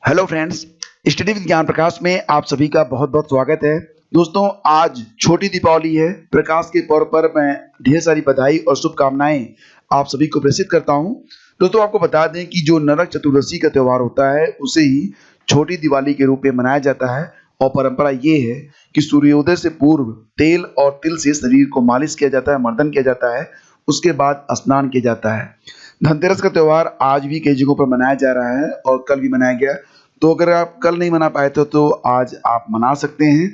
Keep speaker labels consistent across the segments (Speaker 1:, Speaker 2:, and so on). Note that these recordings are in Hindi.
Speaker 1: हेलो फ्रेंड्स, स्टडी विद ज्ञान प्रकाश में आप सभी का बहुत बहुत स्वागत है। दोस्तों, आज छोटी दीपावली है। प्रकाश के पर्व पर मैं ढेर सारी बधाई और शुभकामनाएं आप सभी को प्रेषित करता हूं। दोस्तों, आपको बता दें कि जो नरक चतुर्दशी का त्यौहार होता है उसे ही छोटी दिवाली के रूप में मनाया जाता है। और परंपरा ये है कि सूर्योदय से पूर्व तेल और तिल से शरीर को मालिश किया जाता है, मर्दन किया जाता है, उसके बाद स्नान किया जाता है। धनतेरस का त्यौहार आज भी कई जगहों पर मनाया जा रहा है और कल भी मनाया गया। तो अगर आप कल नहीं मना पाए तो आज आप मना सकते हैं।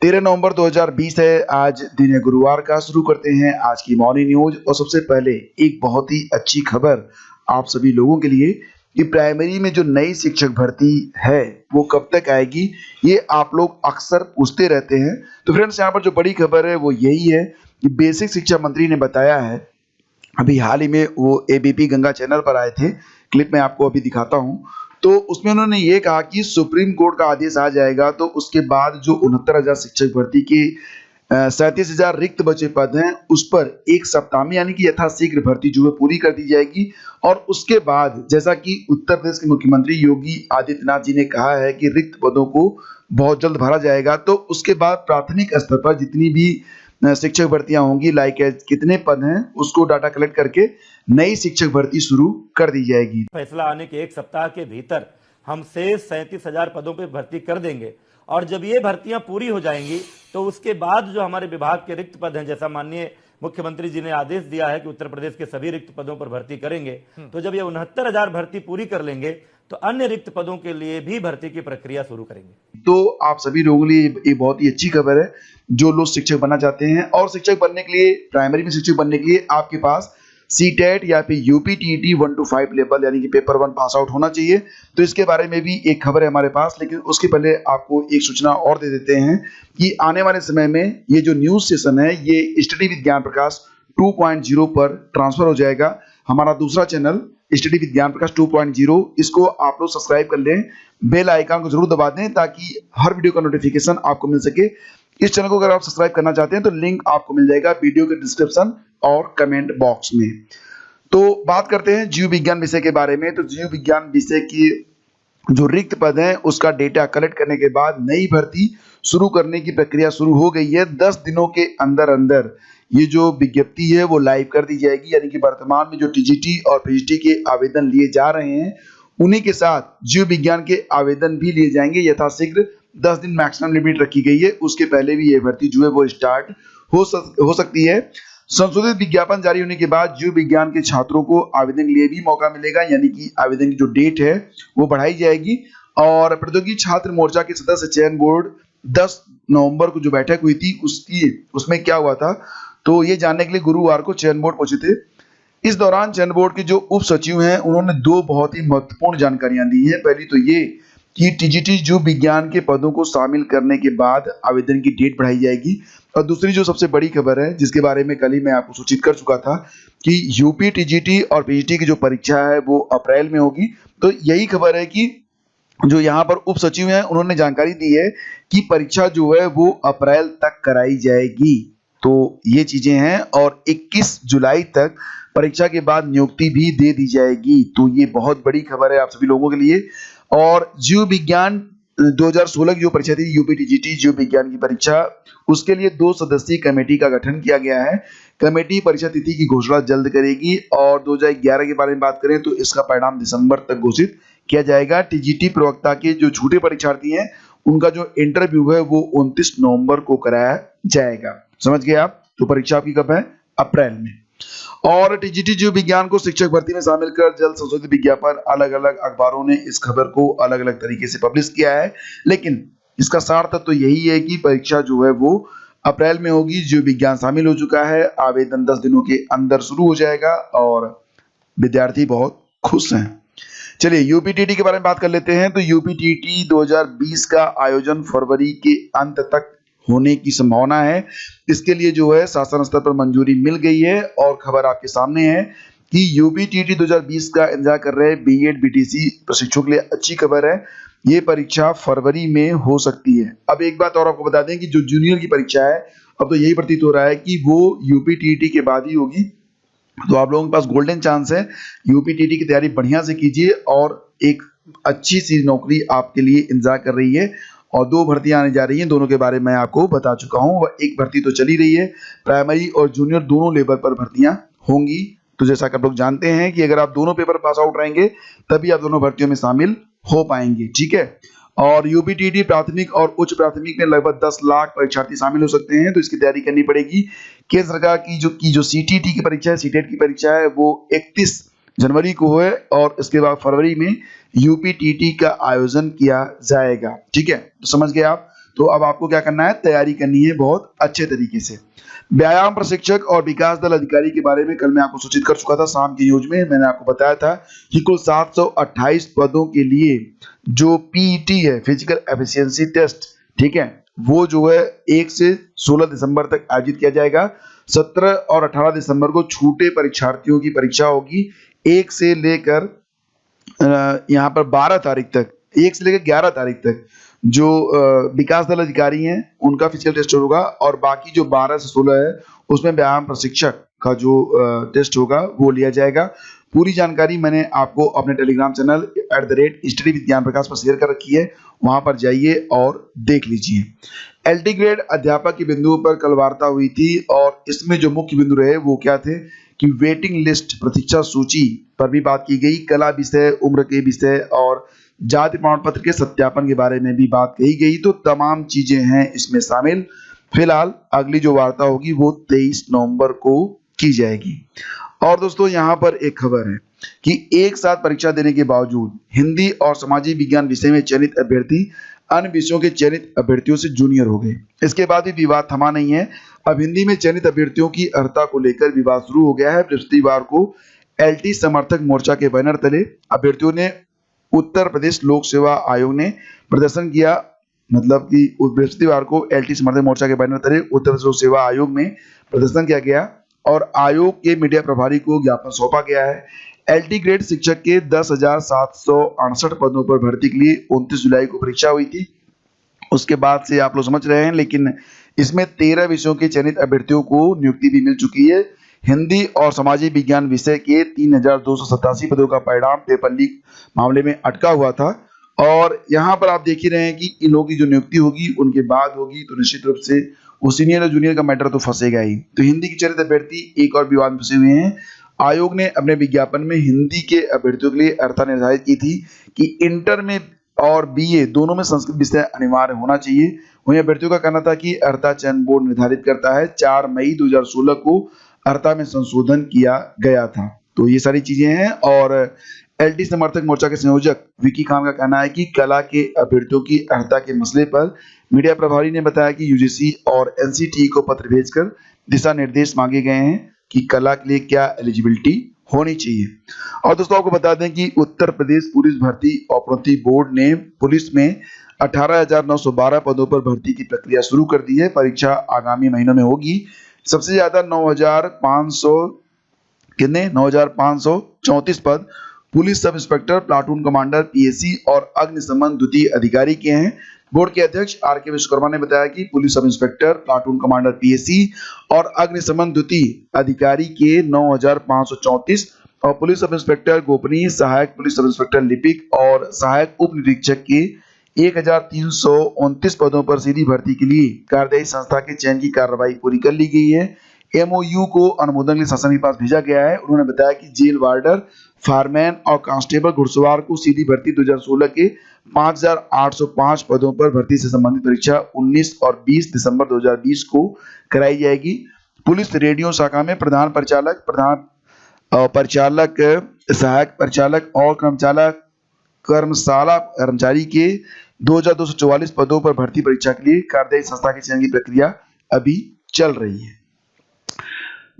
Speaker 1: 13 नवंबर 2020 है, आज दिन है गुरुवार का। शुरू करते हैं आज की मॉर्निंग न्यूज। और सबसे पहले एक बहुत ही अच्छी खबर आप सभी लोगों के लिए कि प्राइमरी में जो नई शिक्षक भर्ती है वो कब तक आएगी, ये आप लोग अक्सर पूछते रहते हैं। तो फ्रेंड्स, यहाँ पर जो बड़ी खबर है वो यही है कि बेसिक शिक्षा मंत्री ने बताया है, अभी हाल ही में वो एबीपी गंगा चैनल पर आए थे, क्लिप में आपको अभी दिखाता हूँ। तो उसमें उन्होंने ये कहा कि सुप्रीम कोर्ट का आदेश आ जाएगा तो उसके बाद जो 69,000 शिक्षक भर्ती के 37,000 रिक्त बचे पद हैं उस पर एक सप्ताह में यानी कि यथाशीघ्र भर्ती जो है पूरी कर दी जाएगी। और उसके बाद जैसा कि उत्तर प्रदेश के मुख्यमंत्री योगी आदित्यनाथ जी ने कहा है कि रिक्त पदों को बहुत जल्द भरा जाएगा, तो उसके बाद प्राथमिक स्तर पर जितनी भी शिक्षक भर्तियां होंगी, लाइक कितने पद हैं, उसको डाटा कलेक्ट करके नई शिक्षक भर्ती शुरू कर दी जाएगी।
Speaker 2: फैसला आने के एक सप्ताह के भीतर हम शेष 37,000 पदों पर भर्ती कर देंगे। और जब ये भर्तियां पूरी हो जाएंगी तो उसके बाद जो हमारे विभाग के रिक्त पद हैं, जैसा माननीय मुख्यमंत्री जी ने आदेश दिया है कि उत्तर प्रदेश के सभी रिक्त पदों पर भर्ती करेंगे, तो जब ये 69,000 भर्ती पूरी कर लेंगे तो अन्य रिक्त पदों के लिए भी भर्ती की प्रक्रिया शुरू करेंगे।
Speaker 1: तो आप सभी लोगों के लिए ये बहुत ही अच्छी खबर है। जो लोग शिक्षक बनना चाहते हैं और शिक्षक बनने के लिए, प्राइमरी में शिक्षक बनने के लिए आपके पास सीटेट या फिर यूपीटीटी 1 to 5 लेवल यानी कि पेपर 1 पास आउट होना चाहिए। तो इसके बारे में भी एक खबर है हमारे पास, लेकिन उसके पहले आपको एक सूचना और दे देते हैं कि आने वाले समय में ये जो न्यूज सेशन है ये स्टडी विद ज्ञान प्रकाश 2.0 पर ट्रांसफर हो जाएगा। हमारा दूसरा चैनल स्टडी विद ज्ञान प्रकाश 2.0, इसको आप लोग सब्सक्राइब कर लें, बेल आइकन को जरूर दबा दें ताकि हर वीडियो का नोटिफिकेशन आपको मिल सके। इस चैनल को अगर आप सब्सक्राइब करना चाहते हैं तो लिंक आपको मिल जाएगा वीडियो के डिस्क्रिप्शन और कमेंट बॉक्स में। तो बात करते हैं जीव विज्ञान विषय के बारे में। तो जीव विज्ञान विषय की जो रिक्त पद हैं उसका डेटा कलेक्ट करने के बाद नई भर्ती शुरू करने की प्रक्रिया शुरू हो गई है। 10 दिनों के अंदर अंदर ये जो विज्ञप्ति है वो लाइव कर दी जाएगी, यानी कि वर्तमान में जो टीजीटी और पीजीटी के आवेदन लिए जा रहे हैं उन्हीं के साथ जीव विज्ञान के आवेदन भी लिए जाएंगे। यथाशीघ्र 10 दिन मैक्सिमम लिमिट रखी गई है, उसके पहले भी ये भर्ती जो है वो स्टार्ट हो सकती है। संशोधित विज्ञापन जारी होने के बाद जीव विज्ञान के छात्रों को आवेदन के लिए भी मौका मिलेगा, यानी कि आवेदन की जो डेट है वो बढ़ाई जाएगी। और प्रौद्योगिकी छात्र मोर्चा के सदस्य चयन बोर्ड 10 नवंबर को जो बैठक हुई थी उसमें क्या हुआ था, तो ये जानने के लिए गुरुवार को चयन बोर्ड पहुंचे थे। इस दौरान चयन बोर्ड के जो उप सचिव हैं उन्होंने 2 बहुत ही महत्वपूर्ण जानकारियां दी हैं। पहली तो ये कि टीजीटी जीव विज्ञान के पदों को शामिल करने के बाद आवेदन की डेट बढ़ाई जाएगी। और दूसरी जो सबसे बड़ी खबर है जिसके बारे में कल ही मैं आपको सूचित कर चुका था कि यूपी टीजीटी और पीजीटी की जो परीक्षा है वो अप्रैल में होगी। तो यही खबर है कि जो यहाँ पर उप सचिव हैं उन्होंने जानकारी दी है कि परीक्षा जो है वो अप्रैल तक कराई जाएगी। तो ये चीजें हैं और 21 जुलाई तक परीक्षा के बाद नियुक्ति भी दे दी जाएगी। तो ये बहुत बड़ी खबर है आप सभी लोगों के लिए। और जीव विज्ञान 2016 की जो परीक्षा थी यूपीटीजीटी जीव विज्ञान की परीक्षा, उसके लिए 2 सदस्यीय कमेटी का गठन किया गया है। कमेटी परीक्षा तिथि की घोषणा जल्द करेगी। और 2011 के बारे में बात करें तो इसका परिणाम दिसंबर तक घोषित किया जाएगा। टीजीटी प्रवक्ता के जो छोटे परीक्षार्थी हैं उनका जो इंटरव्यू है वो 29 नवंबर को कराया जाएगा। समझ गए आप? तो परीक्षा आपकी कब है? अप्रैल में। और टीजीटी जीव विज्ञान को शिक्षक भर्ती में शामिल कर जल्द संशोधित विज्ञापन, अलग अलग अखबारों ने इस खबर को अलग अलग तरीके से पब्लिश किया है, लेकिन इसका सार तत्व तो यही है कि परीक्षा जो है वो अप्रैल में होगी। जीव विज्ञान शामिल हो चुका है, आवेदन 10 दिनों के अंदर शुरू हो जाएगा और विद्यार्थी बहुत खुश हैं। चलिए यूपीटीटी के बारे में बात कर लेते हैं। तो यूपीटीटी 2020 का आयोजन फरवरी के अंत तक होने की संभावना है। इसके लिए जो है शासन स्तर पर मंजूरी मिल गई है। और खबर आपके सामने है कि यूपीटीटी 2020 का इंतजार कर रहे बीएड बीटीसी प्रशिक्षुओं के लिए अच्छी खबर है, ये परीक्षा फरवरी में हो सकती है। अब एक बात और आपको बता दें कि जो जूनियर की परीक्षा है अब तो यही प्रतीत हो रहा है कि वो यूपीटीटी के बाद ही होगी। तो आप लोगों के पास गोल्डन चांस है, यूपीटीटी की तैयारी बढ़िया से कीजिए और एक अच्छी सी नौकरी आपके लिए इंतजार कर रही है और 2 भर्तियां आने जा रही हैं। दोनों के बारे में आपको बता चुका हूं। वह एक भर्ती तो चली रही है, प्राइमरी और जूनियर दोनों लेवल पर भर्तियां होंगी। तो जैसा कि आप लोग जानते हैं कि अगर आप दोनों पेपर पास आउट रहेंगे तभी आप दोनों भर्तियों में शामिल हो पाएंगे, ठीक है। और यूपीटीटी प्राथमिक और उच्च प्राथमिक में लगभग 10 लाख परीक्षार्थी शामिल हो सकते हैं, तो इसकी तैयारी करनी पड़ेगी। केंद्र सरकार की जो सीटीटी की परीक्षा है, सीटेट की परीक्षा है, वो 31 जनवरी को है और इसके बाद फरवरी में यूपीटीटी का आयोजन किया जाएगा, ठीक है। तो समझ गए आप। तो अब आपको क्या करना है, तैयारी करनी है बहुत अच्छे तरीके से। व्यायाम प्रशिक्षक और विकास दल अधिकारी के बारे में कल मैं आपको सूचित कर चुका था। शाम की न्यूज में मैंने आपको बताया था कि कुल 728 पदों के लिए जो पीईटी है, फिजिकल एफिशिएंसी टेस्ट, ठीक है, वो जो है 1 से 16 दिसंबर तक आयोजित किया जाएगा। 17 और 18 दिसंबर को छूटे परीक्षार्थियों की परीक्षा होगी। 1 से लेकर यहाँ पर 12 तारीख तक, 1 से लेकर 11 तारीख तक जो विकास दल अधिकारी हैं उनका फिजिकल टेस्ट होगा और बाकी जो 12 से 16 है उसमें व्यायाम प्रशिक्षक का जो टेस्ट होगा वो लिया जाएगा। पूरी जानकारी मैंने आपको अपने टेलीग्राम चैनल @स्टडी विद ज्ञान प्रकाश पर शेयर कर रखी है, वहां पर जाइए और देख लीजिए। एलटी ग्रेड अध्यापक के बिंदुओं पर कल वार्ता हुई थी और इसमें जो मुख्य बिंदु रहे वो क्या थे कि वेटिंग लिस्ट, प्रतीक्षा सूची पर भी बात की गई, कला विषय, उम्र के विषय और जाति प्रमाण पत्र के सत्यापन के बारे में भी बात कही गई। तो तमाम चीजें हैं इसमें शामिल। फिलहाल अगली जो वार्ता होगी वो 23 नवंबर को की जाएगी। और दोस्तों यहाँ पर एक खबर है कि एक साथ परीक्षा देने के बावजूद हिंदी और सामाजिक विज्ञान विषय में चयनित अभ्यर्थी अन्य विषयों के चयनित अभ्यर्थियों से जूनियर हो गए। इसके बाद भी विवाद थमा नहीं है। अब हिंदी में चयनित अभ्यर्थियों की अर्हता को लेकर विवाद शुरू हो गया है। बृहस्पतिवार को एलटी समर्थक मोर्चा के बैनर तले अभ्यर्थियों ने उत्तर प्रदेश लोक सेवा आयोग ने प्रदर्शन किया। मतलब कि बृहस्पतिवार को एलटी समर्थक मोर्चा के बैनर तले उत्तर प्रदेश लोक सेवा आयोग में प्रदर्शन किया गया और आयोग के मीडिया प्रभारी को ज्ञापन सौंपा गया है। एलटी ग्रेड शिक्षक के 10,768 पदों पर भर्ती के लिए 29 जुलाई को परीक्षा हुई थी। उसके बाद से आप लोग समझ रहे हैं, लेकिन इसमें 13 विषयों के चयनित अभ्यर्थियों को नियुक्ति भी मिल चुकी है। हिंदी और सामाजिक विज्ञान विषय के 3,287 पदों का परिणाम पेपर लीक मामले में अटका हुआ था और यहाँ पर आप देख ही रहे हैं कि इन लोगों की जो नियुक्ति होगी उनके बाद होगी, तो निश्चित रूप से वो सीनियर और जूनियर का मैटर तो फंसेगा ही। तो हिंदी के चयनित अभ्यर्थी एक और विवाद में फंसे हुए हैं। आयोग ने अपने विज्ञापन में हिंदी के अभ्यर्थियों के लिए अर्हता निर्धारित की थी कि इंटर में और बीए दोनों में संस्कृत विषय अनिवार्य होना चाहिए। वहीं अभ्यर्थियों का कहना था कि अर्हता चयन बोर्ड निर्धारित करता है। 4 मई 2016 को अर्हता में संशोधन किया गया था। तो ये सारी चीजें हैं। और एलटी समर्थक मोर्चा के संयोजक विकी खान का कहना है कि कला के अभ्यर्थियों की अर्हता के मसले पर मीडिया प्रभारी ने बताया कि यूजीसी और एनसीटी को पत्र भेजकर दिशा निर्देश मांगे गए हैं कि कला के लिए क्या एलिजिबिलिटी होनी चाहिए। और दोस्तों आपको बता दें कि उत्तर प्रदेश पुलिस भर्ती और प्रोन्नति बोर्ड ने पुलिस में 18,912 पदों पर भर्ती की प्रक्रिया शुरू कर दी है। परीक्षा आगामी महीनों में होगी। सबसे ज्यादा 9,534 पद police sub inspector, platoon commander, PAC और अग्निशमन द्वितीय अधिकारी के हैं। बोर्ड के अध्यक्ष आर के विश्वकर्मा ने बताया कि police sub inspector, platoon commander, PAC और अग्निशमन द्वितीय अधिकारी के 9,534 और पुलिस सब इंस्पेक्टर गोपनीय, सहायक पुलिस सब इंस्पेक्टर लिपिक और सहायक उप निरीक्षक के 1,329 पदों पर सीधी भर्ती के लिए कार्यदायी संस्था के चयन की कार्रवाई पूरी कर ली गई है। एमओयू को अनुमोदन के लिए शासन के पास भेजा गया है। उन्होंने बताया कि जेल वार्डर, फायरमैन और कांस्टेबल घुड़सवार को सीधी भर्ती 2016 के 5,805 पदों पर भर्ती से संबंधित परीक्षा 19 और 20 दिसंबर 2020 को कराई जाएगी। पुलिस रेडियो शाखा में प्रधान परिचालक, सहायक परिचालक और कर्मशाला कर्मचारी के 2,244 पदों पर भर्ती परीक्षा के लिए कार्यदायी संस्था के चयन की प्रक्रिया अभी चल रही है।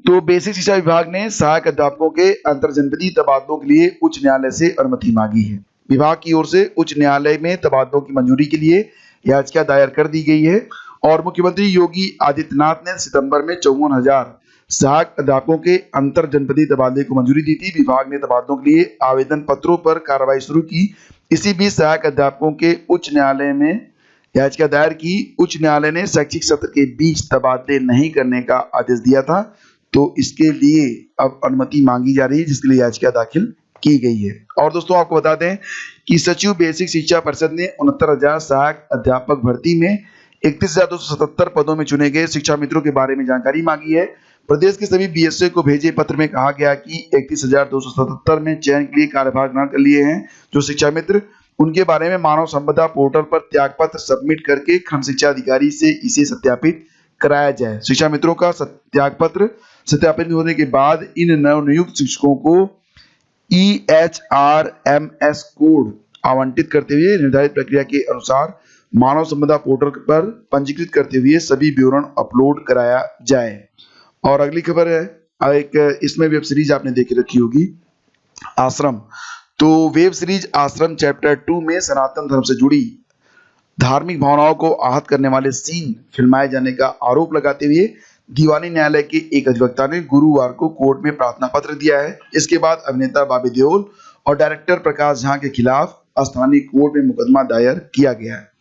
Speaker 1: तो बेसिक शिक्षा विभाग ने सहायक अध्यापकों के अंतरजनपदीय तबादलों के लिए उच्च न्यायालय से अनुमति मांगी है। विभाग की ओर से उच्च न्यायालय में तबादलों की मंजूरी के लिए याचिका दायर कर दी गई है और मुख्यमंत्री योगी आदित्यनाथ ने सितंबर में 54,000 सहायक अध्यापकों के अंतर जनपदीय तबादले को मंजूरी दी थी। विभाग ने तबादलों के लिए आवेदन पत्रों पर कार्रवाई शुरू की। इसी बीच सहायक अध्यापकों के उच्च न्यायालय में याचिका दायर की। उच्च न्यायालय ने शैक्षिक सत्र के बीच तबादले नहीं करने का आदेश दिया था, तो इसके लिए अब अनुमति मांगी जा रही है, जिसके लिए याचिका दाखिल की गई है। और दोस्तों आपको बता दें कि सचिव बेसिक शिक्षा परिषद ने 69,000 सहायक अध्यापक भर्ती में 31,277 पदों में चुने गए शिक्षा मित्रों के बारे में जानकारी मांगी है। प्रदेश के सभी बीएसए को भेजे पत्र में कहा गया कि 31,277 में चयन के लिए कार्यभार ग्रहण कर लिए हैं जो शिक्षा मित्र, उनके बारे में मानव संपदा पोर्टल पर त्यागपत्र सबमिट करके खंड शिक्षा अधिकारी से इसे सत्यापित कराया जाए। शिक्षा मित्रों का त्यागपत्र सत्यापित होने के बाद इन नवनियुक्त शिक्षकों को EHRMS कोड आवंटित करते हुए निर्धारित प्रक्रिया के अनुसार मानव संपदा पोर्टल पर पंजीकृत करते हुए सभी विवरण अपलोड कराया जाए। और अगली खबर है, एक इसमें वेब सीरीज आपने देखी रखी होगी आश्रम। तो वेब सीरीज आश्रम चैप्टर 2 में सनातन धर्म से जुड़ी धार्मिक भावनाओं को आहत करने वाले सीन फिल्माए जाने का आरोप लगाते हुए दीवानी न्यायालय के एक अधिवक्ता ने गुरुवार को कोर्ट में प्रार्थना पत्र दिया है। इसके बाद अभिनेता बॉबी देओल और डायरेक्टर प्रकाश झा के खिलाफ स्थानीय कोर्ट में मुकदमा दायर किया गया है।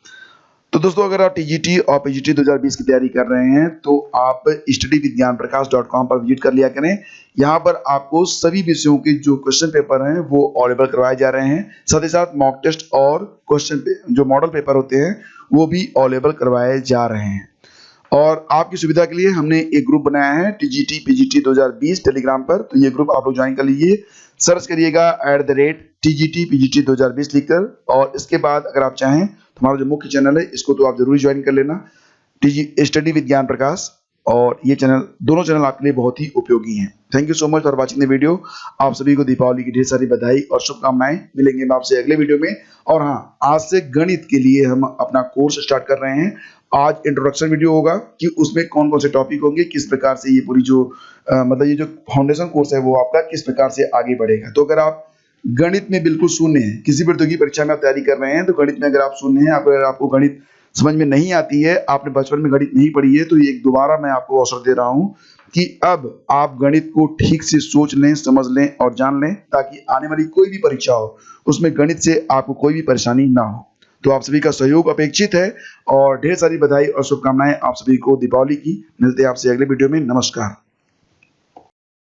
Speaker 1: तो दोस्तों अगर आप टीजीटी और पीजीटी 2020 की तैयारी कर रहे हैं तो आप studyvigyanprakash.com पर विजिट कर लिया करें। यहाँ पर आपको सभी विषयों के जो क्वेश्चन पेपर हैं वो अवेलेबल करवाए जा रहे हैं, साथ ही साथ मॉक टेस्ट और क्वेश्चन जो मॉडल पेपर होते हैं वो भी अवेलेबल करवाए जा रहे हैं। और आपकी सुविधा के लिए हमने एक ग्रुप बनाया है टीजीटी पीजीटी 2020 टेलीग्राम पर, तो ये ग्रुप आप लोग ज्वाइन कर लीजिए। सर्च करिएगा @TGT PGT 2020 लिखकर, और इसके बाद अगर आप चाहें तो हमारा जो मुख्य चैनल है इसको तो आप जरूर ज्वाइन कर लेना, स्टडी विद ज्ञान प्रकाश। और ये चैनल, दोनों चैनल आपके लिए बहुत ही उपयोगी हैं। Thank you so much for watching the video. आप सभी को दीपावली की ढेर सारी बधाई और शुभकामनाएं। मिलेंगे मैं आपसे अगले वीडियो में। और हाँ, आज से गणित के लिए हम अपना कोर्स स्टार्ट कर रहे हैं। आज इंट्रोडक्शन वीडियो होगा कि उसमें कौन कौन से टॉपिक होंगे, किस प्रकार से ये पूरी जो मतलब ये जो फाउंडेशन कोर्स है वो आपका किस प्रकार से आगे बढ़ेगा। तो अगर आप गणित में बिल्कुल शून्य है, किसी प्रतियोगी परीक्षा में आप तैयारी कर रहे हैं तो गणित में अगर आप शून्य है, अगर आपको गणित समझ में नहीं आती है, आपने बचपन में गणित नहीं पढ़ी है, तो ये दोबारा मैं आपको अवसर दे रहा हूं कि अब आप गणित को ठीक से सोच लें, समझ लें और जान लें, ताकि आने वाली कोई भी परीक्षा हो उसमें गणित से आपको कोई भी परेशानी ना हो। तो आप सभी का सहयोग अपेक्षित है और ढेर सारी बधाई और शुभकामनाएं आप सभी को दीपावली की। मिलते हैं आपसे अगले वीडियो में। नमस्कार।